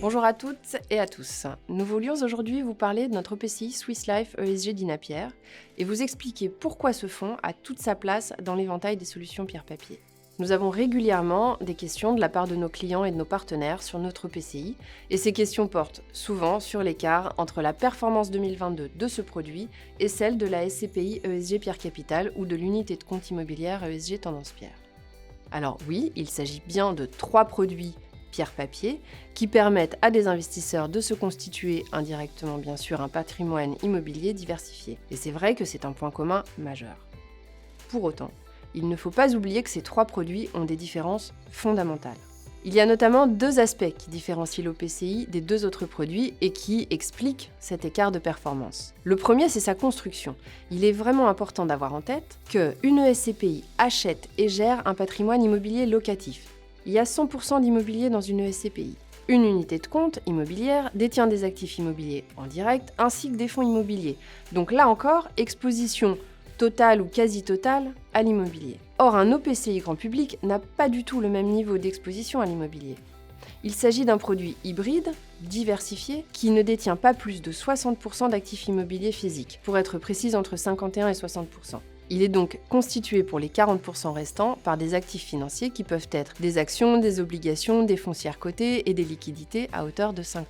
Bonjour à toutes et à tous. Nous voulions aujourd'hui vous parler de notre EPCI Swiss Life ESG Dinapierre et vous expliquer pourquoi ce fonds a toute sa place dans l'éventail des solutions pierre-papier. Nous avons régulièrement des questions de la part de nos clients et de nos partenaires sur notre EPCI et ces questions portent souvent sur l'écart entre la performance 2022 de ce produit et celle de la SCPI ESG Pierre Capital ou de l'unité de compte immobilière ESG Tendance Pierre. Alors oui, il s'agit bien de 3 produits pierre-papier qui permettent à des investisseurs de se constituer indirectement bien sûr un patrimoine immobilier diversifié. Et c'est vrai que c'est un point commun majeur. Pour autant, il ne faut pas oublier que ces 3 produits ont des différences fondamentales. Il y a notamment 2 aspects qui différencient l'OPCI des 2 autres produits et qui expliquent cet écart de performance. Le premier, c'est sa construction. Il est vraiment important d'avoir en tête qu'une SCPI achète et gère un patrimoine immobilier locatif. Il y a 100% d'immobilier dans une SCPI. Une unité de compte immobilière détient des actifs immobiliers en direct ainsi que des fonds immobiliers. Donc là encore, exposition totale ou quasi totale à l'immobilier. Or, un OPCI grand public n'a pas du tout le même niveau d'exposition à l'immobilier. Il s'agit d'un produit hybride, diversifié, qui ne détient pas plus de 60% d'actifs immobiliers physiques, pour être précise entre 51 et 60%. Il est donc constitué pour les 40% restants par des actifs financiers qui peuvent être des actions, des obligations, des foncières cotées et des liquidités à hauteur de 5%.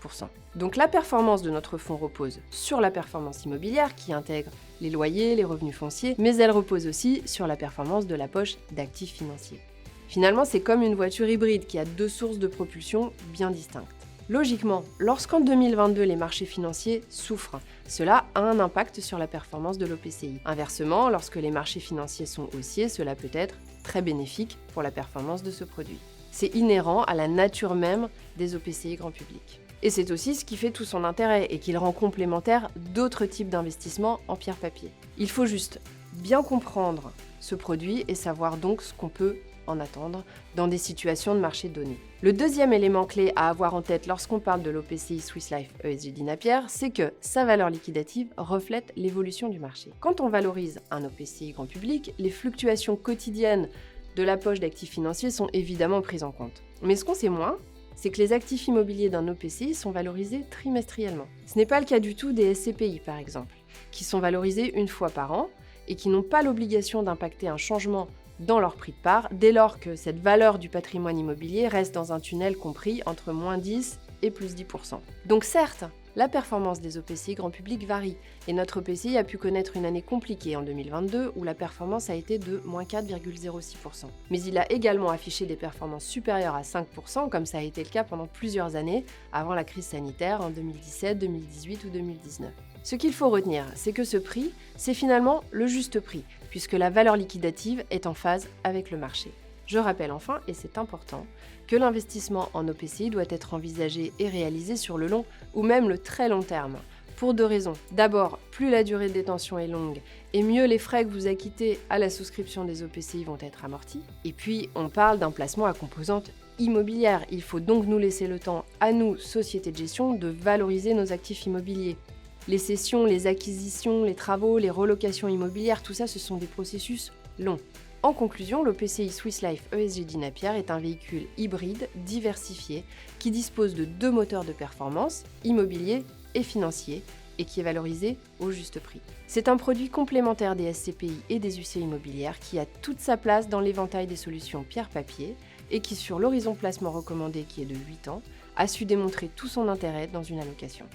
Donc la performance de notre fonds repose sur la performance immobilière qui intègre les loyers, les revenus fonciers, mais elle repose aussi sur la performance de la poche d'actifs financiers. Finalement, c'est comme une voiture hybride qui a 2 sources de propulsion bien distinctes. Logiquement, lorsqu'en 2022 les marchés financiers souffrent, cela a un impact sur la performance de l'OPCI. Inversement, lorsque les marchés financiers sont haussiers, cela peut être très bénéfique pour la performance de ce produit. C'est inhérent à la nature même des OPCI grand public. Et c'est aussi ce qui fait tout son intérêt et qui le rend complémentaire d'autres types d'investissements en pierre-papier. Il faut juste bien comprendre ce produit et savoir donc ce qu'on peut en attendre dans des situations de marché données. Le deuxième élément clé à avoir en tête lorsqu'on parle de l'OPCI Swiss Life ESG Dinapierre, c'est que sa valeur liquidative reflète l'évolution du marché. Quand on valorise un OPCI grand public, les fluctuations quotidiennes de la poche d'actifs financiers sont évidemment prises en compte. Mais ce qu'on sait moins, c'est que les actifs immobiliers d'un OPCI sont valorisés trimestriellement. Ce n'est pas le cas du tout des SCPI par exemple, qui sont valorisés une fois par an et qui n'ont pas l'obligation d'impacter un changement dans leur prix de part, dès lors que cette valeur du patrimoine immobilier reste dans un tunnel compris entre moins 10 et plus 10%. Donc certes, la performance des OPCI grand public varie, et notre OPCI a pu connaître une année compliquée en 2022 où la performance a été de moins 4,06%. Mais il a également affiché des performances supérieures à 5%, comme ça a été le cas pendant plusieurs années, avant la crise sanitaire en 2017, 2018 ou 2019. Ce qu'il faut retenir, c'est que ce prix, c'est finalement le juste prix, puisque la valeur liquidative est en phase avec le marché. Je rappelle enfin, et c'est important, que l'investissement en OPCI doit être envisagé et réalisé sur le long ou même le très long terme, pour 2 raisons. D'abord, plus la durée de détention est longue, et mieux les frais que vous acquittez à la souscription des OPCI vont être amortis. Et puis, on parle d'un placement à composante immobilière. Il faut donc nous laisser le temps, à nous, sociétés de gestion, de valoriser nos actifs immobiliers. Les cessions, les acquisitions, les travaux, les relocations immobilières, tout ça, ce sont des processus longs. En conclusion, l'OPCI Swiss Life ESG Dinapierre est un véhicule hybride, diversifié, qui dispose de 2 moteurs de performance, immobilier et financier, et qui est valorisé au juste prix. C'est un produit complémentaire des SCPI et des UC immobilières qui a toute sa place dans l'éventail des solutions pierre-papier et qui, sur l'horizon placement recommandé qui est de 8 ans, a su démontrer tout son intérêt dans une allocation.